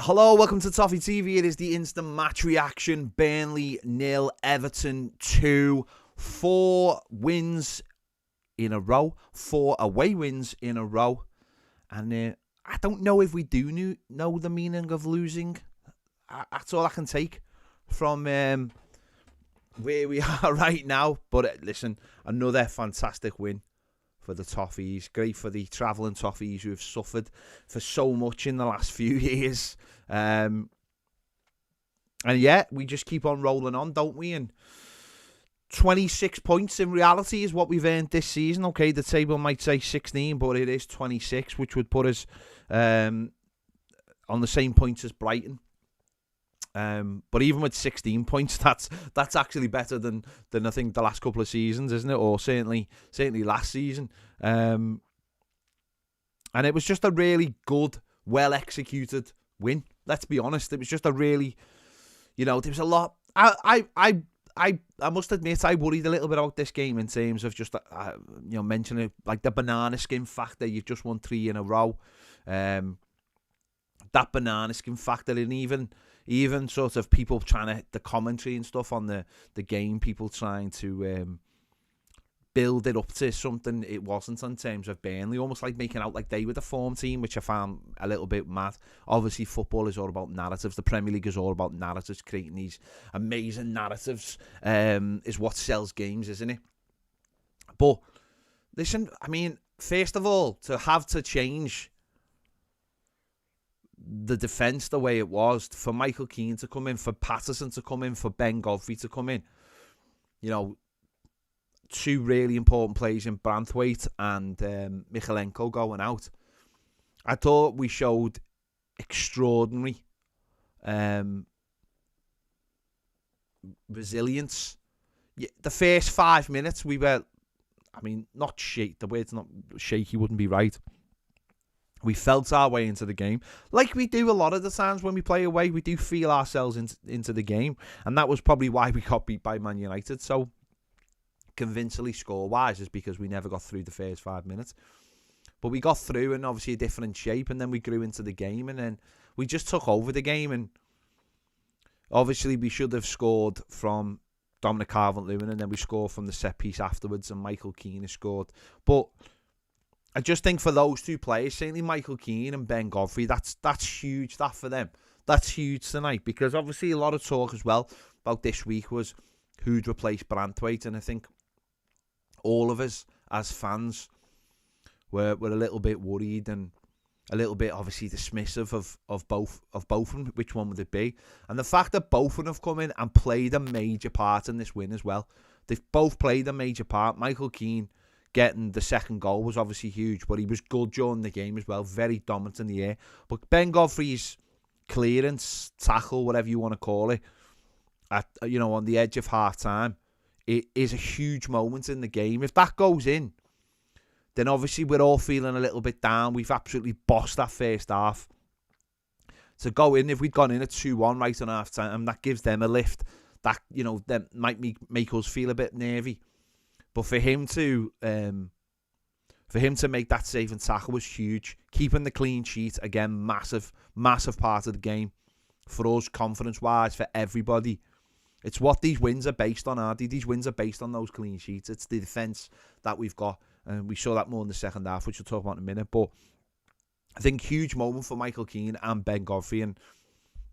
Hello, welcome to Toffee TV. It is the instant match reaction. Burnley 0, Everton 2. 4 wins in a row. 4 away wins in a row. And I don't know if we do know the meaning of losing. That's all I can take from where we are right now. But listen, another fantastic win for the Toffees. Great for the travelling Toffees who have suffered for so much in the last few years. And yeah, we just keep on rolling on, don't we? And 26 points in reality is what we've earned this season. Okay, the table might say 16, but it is 26, which would put us on the same points as Brighton. But even with 16 points, that's actually better than I think the last couple of seasons, isn't it? Or certainly last season. And it was just a really good, well executed win. Let's be honest. It was just a really, there was a lot. I must admit I worried a little bit about this game in terms of just mentioning like the banana skin factor. You've just won 3 in a row. That banana skin factor, and even sort of people trying to, the commentary and stuff on the game, people trying to build it up to something it wasn't in terms of Burnley, almost like making out like they were the form team, which I found a little bit mad. Obviously, football is all about narratives. The Premier League is all about narratives, creating these amazing narratives is what sells games, isn't it? But listen, I mean, first of all, to have to change the defence the way it was, for Michael Keane to come in, for Patterson to come in, for Ben Godfrey to come in, 2 really important players in Branthwaite and Michalenko going out. I thought we showed extraordinary resilience. The first 5 minutes we were, not shaky. The word's not shaky, wouldn't be right. We felt our way into the game, like we do a lot of the times when we play away. We do feel ourselves into the game, and that was probably why we got beat by Man United so convincingly score-wise, is because we never got through the first 5 minutes. But we got through in obviously a different shape, and then we grew into the game, and then we just took over the game. And obviously we should have scored from Dominic Calvert-Lewin, and then we scored from the set piece afterwards, and Michael Keane has scored. But I just think for those 2 players, certainly Michael Keane and Ben Godfrey, that's huge. That for them, that's huge tonight, because obviously a lot of talk as well about this week was who'd replace Branthwaite, and I think all of us as fans were a little bit worried and a little bit obviously dismissive of both of them. Which one would it be? And the fact that both of them have come in and played a major part in this win as well. They've both played a major part. Michael Keane getting the second goal was obviously huge, but he was good during the game as well, very dominant in the air. But Ben Godfrey's clearance, tackle, whatever you want to call it, at on the edge of half time, it is a huge moment in the game. If that goes in, then obviously we're all feeling a little bit down. We've absolutely bossed that first half. To go in, if we'd gone in at 2-1 right on half time, that gives them a lift. That that might make us feel a bit nervy. But for him to make that save and tackle was huge. Keeping the clean sheet, again, massive part of the game for us, confidence-wise, for everybody. It's what these wins are based on, aren't they? These wins are based on those clean sheets. It's the defence that we've got. And we saw that more in the second half, which we'll talk about in a minute. But I think huge moment for Michael Keane and Ben Godfrey. And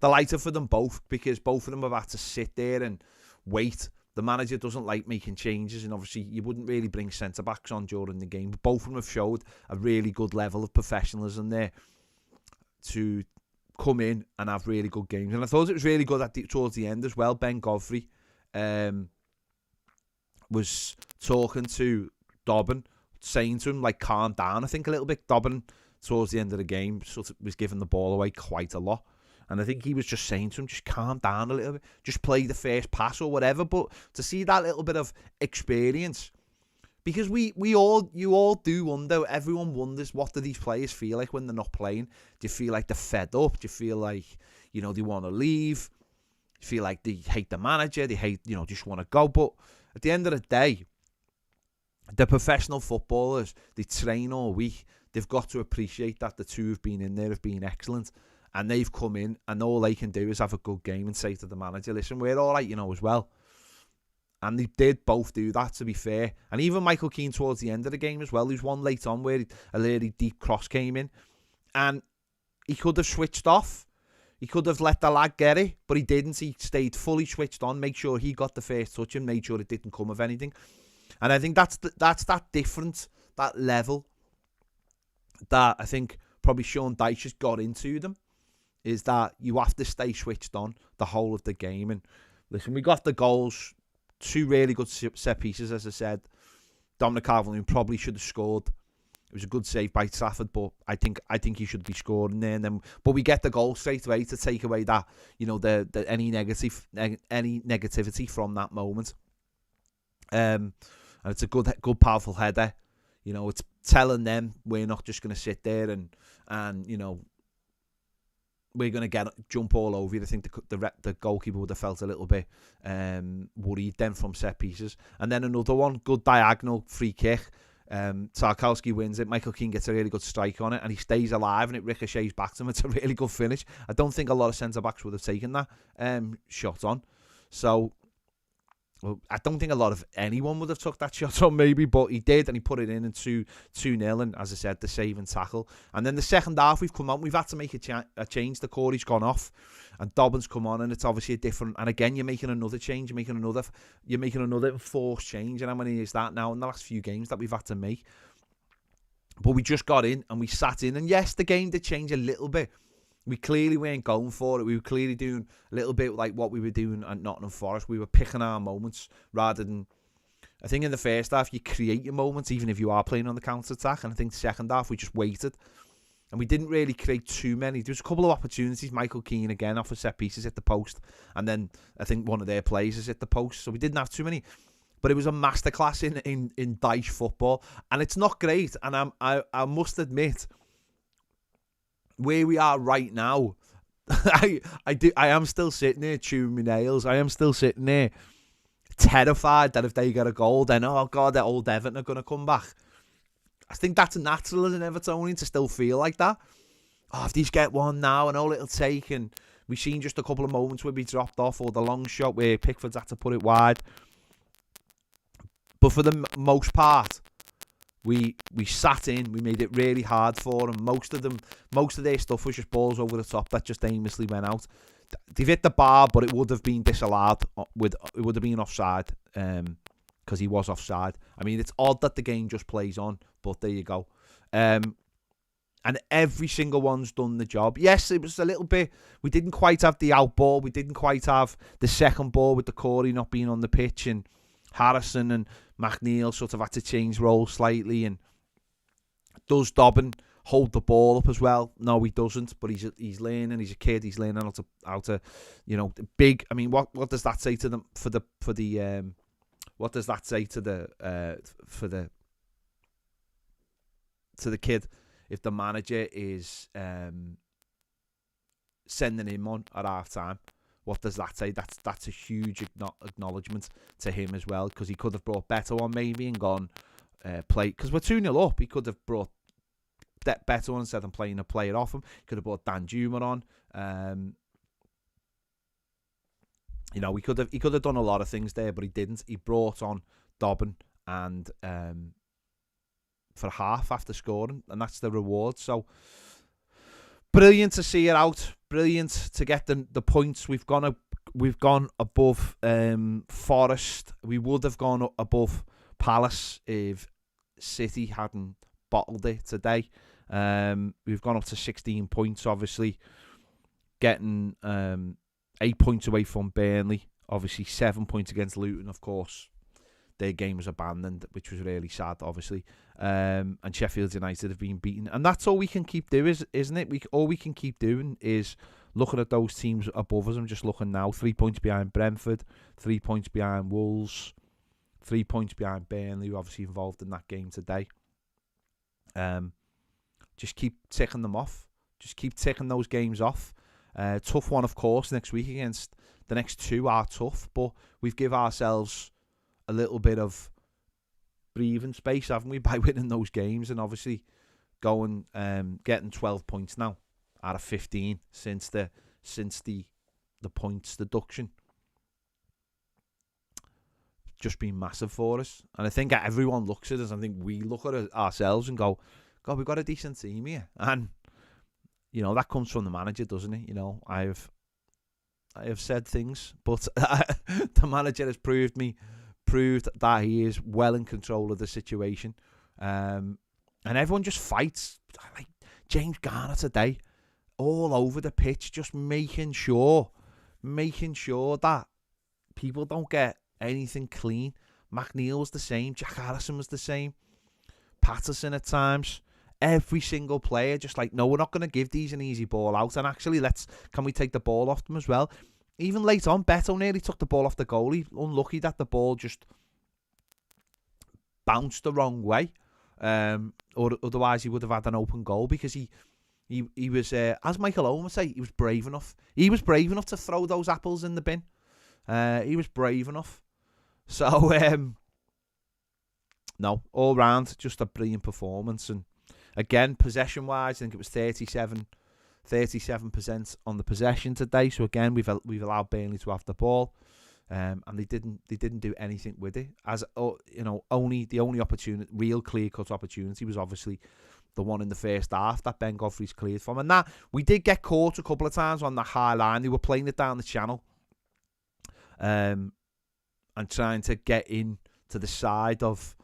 delighted for them both, because both of them have had to sit there and wait. The manager doesn't like making changes, and obviously you wouldn't really bring centre-backs on during the game. But both of them have showed a really good level of professionalism there to come in and have really good games. And I thought it was really good towards the end as well. Ben Godfrey was talking to Dobbin, saying to him, like, calm down, I think, a little bit. Dobbin, towards the end of the game, sort of was giving the ball away quite a lot. And I think he was just saying to him, just calm down a little bit. Just play the first pass or whatever. But to see that little bit of experience, because you all do wonder, everyone wonders, what do these players feel like when they're not playing? Do you feel like they're fed up? Do you feel like, they want to leave? Do you feel like they hate the manager? They hate, just want to go? But at the end of the day, the professional footballers, they train all week. They've got to appreciate that the 2 have been in there, have been excellent. and they've come in, and all they can do is have a good game and say to the manager, listen, we're all right, as well. And they did both do that, to be fair. And even Michael Keane towards the end of the game as well. There's one late on where a really deep cross came in, and he could have switched off. He could have let the lad get it, but he didn't. He stayed fully switched on, made sure he got the first touch and made sure it didn't come of anything. And I think that's that different, that level that I think probably Sean Dyche has got into them, is that you have to stay switched on the whole of the game. And listen, we got the goals, 2 really good set pieces, as I said. Dominic Calvert-Lewin probably should have scored. It was a good save by Trafford, but I think he should be scoring there. But we get the goal straight away to take away that, any negativity from that moment. And it's a good powerful header. It's telling them we're not just going to sit there and we're going to jump all over you. I think the goalkeeper would have felt a little bit worried then from set pieces. And then another one, good diagonal free kick. Tarkowski wins it. Michael Keane gets a really good strike on it, and he stays alive, and it ricochets back to him. It's a really good finish. I don't think a lot of centre-backs would have taken that shot on. So, I don't think a lot of anyone would have took that shot on, maybe, but he did, and he put it in 2-0, and as I said, the save and tackle. And then the second half, we've come on, we've had to make a change. The Corey's gone off, and Dobbin's come on, and it's obviously a different, and again, you're making another change, you're making another enforced change, and how many is that now in the last few games that we've had to make? But we just got in, and we sat in, and yes, the game did change a little bit. We clearly weren't going for it. We were clearly doing a little bit like what we were doing at Nottingham Forest. We were picking our moments rather than... I think in the first half, you create your moments, even if you are playing on the counter-attack. And I think the second half, we just waited. And we didn't really create too many. There was a couple of opportunities. Michael Keane, again, off a set pieces, hit the post. And then I think one of their players has hit the post. So we didn't have too many. But it was a masterclass in Dyche football. And it's not great. And I must admit... where we are right now, I am still sitting there chewing my nails. I am still sitting there terrified that if they get a goal, then, oh God, that old Everton are going to come back. I think that's natural as an Evertonian to still feel like that. Oh, if these get one now and all it'll take, and we've seen just a couple of moments where we dropped off, or the long shot where Pickford's had to put it wide. But for the most part, we sat in, we made it really hard for them. Most of their stuff was just balls over the top that just aimlessly went out. They've hit the bar, but it would have been disallowed. It would have been offside because he was offside. I mean, it's odd that the game just plays on, but there you go. And every single one's done the job. Yes, it was a little bit... We didn't quite have the out ball. We didn't quite have the second ball with the Corey not being on the pitch, and Harrison and McNeil sort of had to change roles slightly. And does Dobbin hold the ball up as well? No, he doesn't. But he's learning. He's a kid. He's learning how to big. I mean, what does that say to them what does that say to the kid if the manager is sending him on at half time? What does that say? That's a huge acknowledgement to him as well, because he could have brought Beto on maybe and gone play, because we're 2-0 up. He could have brought Beto on instead of playing a player off him. He could have brought Dan Juma on. He could have done a lot of things there, but he didn't. He brought on Dobbin and for half after scoring, and that's the reward. So brilliant to see it out. Brilliant to get the points. We've gone above Forest. We would have gone above Palace if City hadn't bottled it today. We've gone up to 16 points, obviously. Getting 8 points away from Burnley. Obviously 7 points against Luton, of course. Their game was abandoned, which was really sad, obviously. And Sheffield United have been beaten. And that's all we can keep doing, isn't it? All we can keep doing is looking at those teams above us. I'm just looking now. 3 points behind Brentford. 3 points behind Wolves. 3 points behind Burnley, who obviously involved in that game today. Just keep ticking them off. Just keep ticking those games off. Tough one, of course, next week against the next two are tough. But we've given ourselves a little bit of breathing space, haven't we, by winning those games, and obviously going getting 12 points now. out of 15 since the points deduction. Just been massive for us. And I think everyone looks at us. I think we look at it ourselves and go, God, we've got a decent team here. And, you know, that comes from the manager, doesn't it? You know, I have said things, but the manager has proved that he is well in control of the situation. And everyone just fights. Like James Garner today, all over the pitch, just making sure that people don't get anything clean. McNeil was the same. Jack Harrison was the same. Patterson at times. Every single player just like, no, we're not going to give these an easy ball out. And actually, can we take the ball off them as well? Even late on, Beto nearly took the ball off the goalie. Unlucky that the ball just bounced the wrong way. Or otherwise he would have had an open goal, because he was, as Michael Owen would say, he was brave enough. He was brave enough to throw those apples in the bin. He was brave enough. So, no, all round, just a brilliant performance. And again, possession-wise, I think it was 37% on the possession today. So again, we've allowed Burnley to have the ball, and they didn't do anything with it. As you know, the only opportunity, real clear-cut opportunity, was obviously the one in the first half that Ben Godfrey's cleared from, and that we did get caught a couple of times on the high line. They were playing it down the channel, and trying to get in to the side of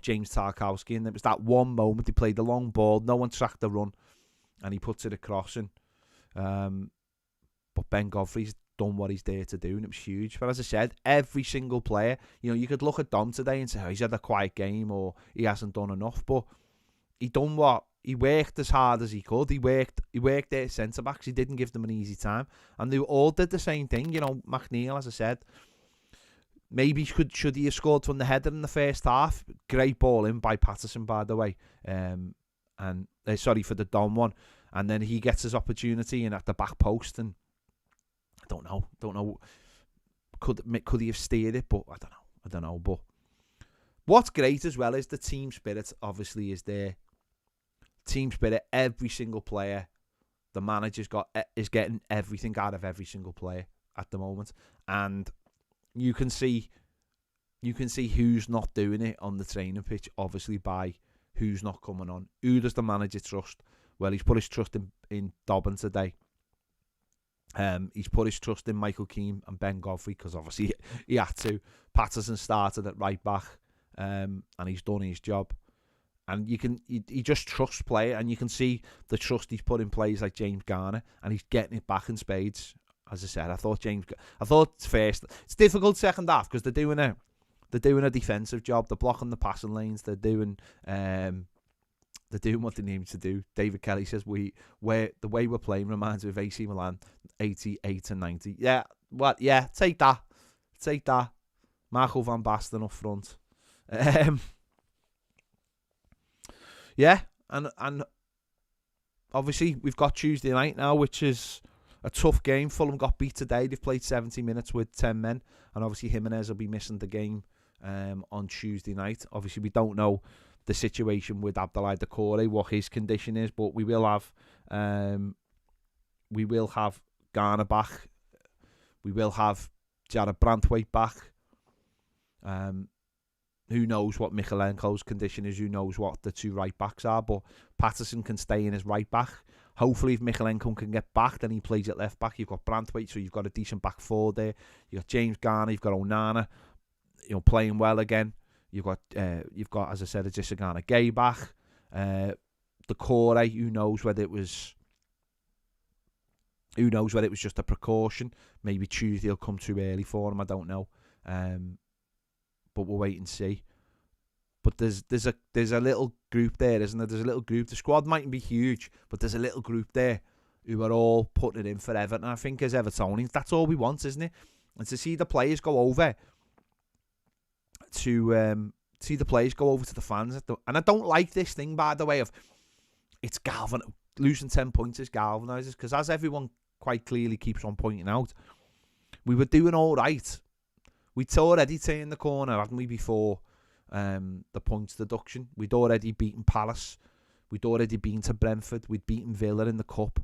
James Tarkowski, and it was that one moment he played the long ball, no one tracked the run, and he puts it across, and but Ben Godfrey's done what he's there to do, and it was huge. But as I said, every single player, you know, you could look at Dom today and say, oh, he's had a quiet game, or he hasn't done enough, but he worked as hard as he could. He worked their centre backs. He didn't give them an easy time, and they all did the same thing. You know, McNeil, as I said, maybe should he have scored from the header in the first half? Great ball in by Patterson, by the way. Sorry for the Don one. And then he gets his opportunity and at the back post, and I don't know. Could he have steered it? But I don't know. But what's great as well is the team spirit. Obviously, is there. Team spirit. Every single player, the manager's is getting everything out of every single player at the moment, and you can see who's not doing it on the training pitch, obviously, by who's not coming on. Who does the manager trust? Well, he's put his trust in Dobbin today. He's put his trust in Michael Keane and Ben Godfrey, because obviously he had to. Patterson started at right back, and he's done his job. And he just trusts play, and you can see the trust he's put in players like James Garner, and he's getting it back in spades. As I said, I thought first, it's difficult second half because they're doing a defensive job. They're blocking the passing lanes. They're doing what they need to do. David Kelly says the way we're playing reminds me of AC Milan 88 and 90. Yeah, what? Yeah, take that. Marco van Basten up front. Yeah, and obviously we've got Tuesday night now, which is a tough game. Fulham got beat today. They've played 70 minutes with 10 men, and obviously Jimenez will be missing the game on Tuesday night. Obviously, we don't know the situation with Abdoulaye Doucouré, what his condition is, but we will have Garner back. We will have Jared Brantwaite back. Who knows what Michalenko's condition is? Who knows what the two right backs are? But Patterson can stay in as right back. Hopefully, if Michalenko can get back, then he plays at left back. You've got Brantwaite, so you've got a decent back four there. You've got James Garner, you've got Onana, playing well again. You've got, as I said, a Gisagana Gay back. Doucouré, who knows whether it was just a precaution. Maybe Tuesday will come too early for him. I don't know. But we'll wait and see. But there's a little group there, isn't there? There's a little group. The squad mightn't be huge, but there's a little group there who are all putting it in for Everton. And I think as Evertonians, that's all we want, isn't it? And to see the players go over to the fans. And I don't like this thing, by the way, of it's losing 10 points is galvanisers, because as everyone quite clearly keeps on pointing out, we were doing all right. We'd already turned the corner, hadn't we, before the points deduction. We'd already beaten Palace. We'd already been to Brentford. We'd beaten Villa in the Cup.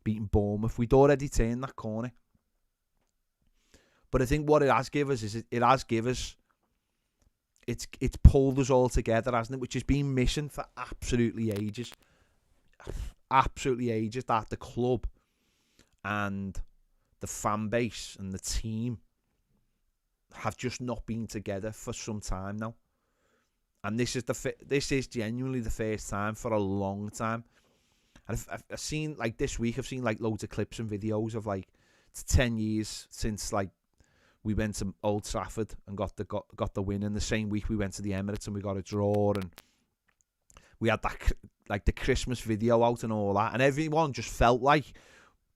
beating Bournemouth. We'd already turned that corner. But I think what it has given us is it's pulled us all together, hasn't it? Which has been missing for absolutely ages. Absolutely ages, that the club and the fan base and the team have just not been together for some time now. And this is genuinely the first time for a long time. And I've seen, like, this week, I've seen, like, loads of clips and videos of, like, it's 10 years since, like, we went to Old Trafford and got the win. And the same week we went to the Emirates and we got a draw. And we had that, like, the Christmas video out and all that. And everyone just felt like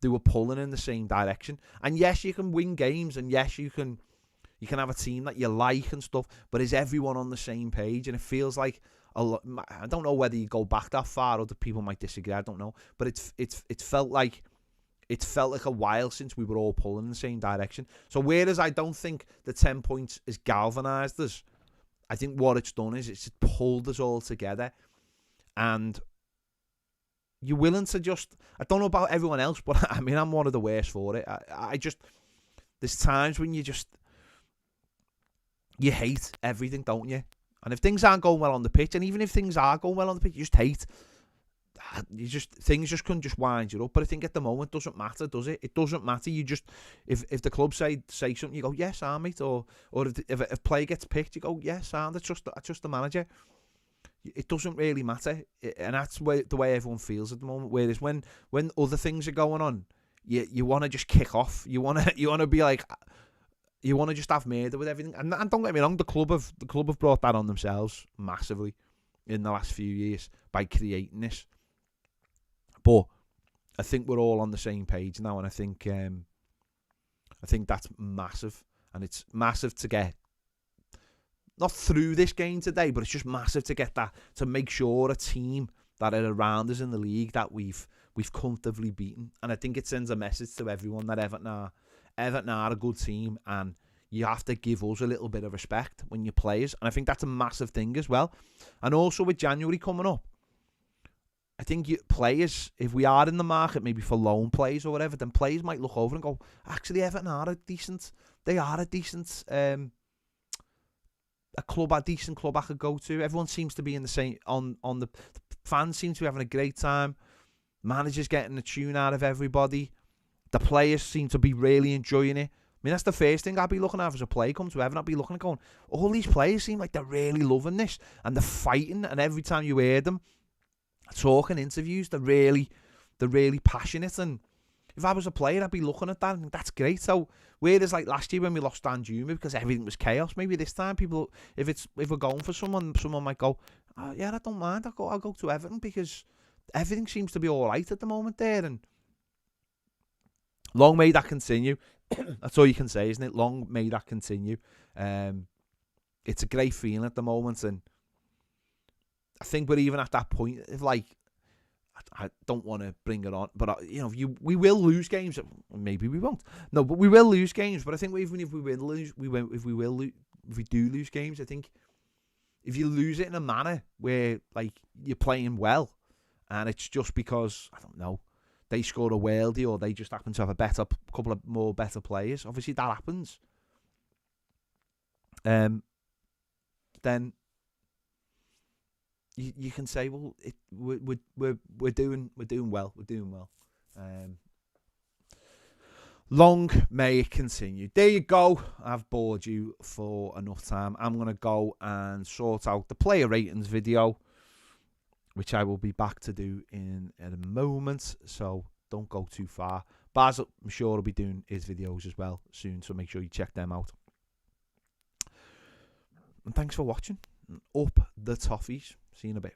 they were pulling in the same direction. And yes, you can win games. And yes, you can have a team that you like and stuff. But is everyone on the same page? And it feels like a lot. I don't know whether you go back that far. Other people might disagree. I don't know. But it felt like a while since we were all pulling in the same direction. So whereas I don't think the 10 points has galvanised us, I think what it's done is it's pulled us all together. And you're willing to just... I don't know about everyone else, but I mean, I'm one of the worst for it. I just... There's times when you hate everything, don't you? And if things aren't going well on the pitch, and even if things are going well on the pitch, you just hate... things just couldn't just wind you up. But I think at the moment it doesn't matter, does it? It doesn't matter. You just, if the club say something, you go, yes, mate. Or if a player gets picked, you go, yes, that's just the manager. It doesn't really matter, and that's the way everyone feels at the moment. Whereas when other things are going on, you want to just kick off. You want to be like, you want to just have murder with everything. And don't get me wrong, the club have brought that on themselves massively in the last few years by creating this. But I think we're all on the same page now, and I think that's massive, and it's massive to get not through this game today, but it's just massive to get that, to make sure a team that are around us in the league that we've comfortably beaten. And I think it sends a message to everyone that Everton are a good team, and you have to give us a little bit of respect when you play us. And I think that's a massive thing as well. And also with January coming up, I think players, if we are in the market maybe for loan players or whatever, then players might look over and go, actually, Everton are a decent club I could go to. Everyone seems to be in the same, on the fans seem to be having a great time. Managers getting the tune out of everybody. The players seem to be really enjoying it. I mean, that's the first thing I'd be looking at as a player come to Everton. I'd be looking at going, all these players seem like they're really loving this, and they're fighting, and every time you hear them talking interviews, they're really passionate. And if I was a player, I'd be looking at that and that's great. So whereas like last year when we lost Dan Juma because everything was chaos, maybe this time people, if we're going for someone might go, oh, yeah, I don't mind, I'll go to Everton because everything seems to be all right at the moment there. And long may that continue. That's all you can say, isn't it? Long may that continue. It's a great feeling at the moment, and I think we're even at that point of like, I don't want to bring it on, but we will lose games. Maybe we won't. No, but we will lose games. But I think even if we do lose games, I think if you lose it in a manner where like you're playing well, and it's just because I don't know they scored a worldie or they just happen to have a couple of more better players. Obviously that happens. Then you can say, well, we're doing well. Long may it continue. There you go. I've bored you for enough time. I'm gonna go and sort out the player ratings video, which I will be back to do in a moment. So don't go too far. Basil, I'm sure, will be doing his videos as well soon. So make sure you check them out. And thanks for watching. Up the Toffees. See you in a bit.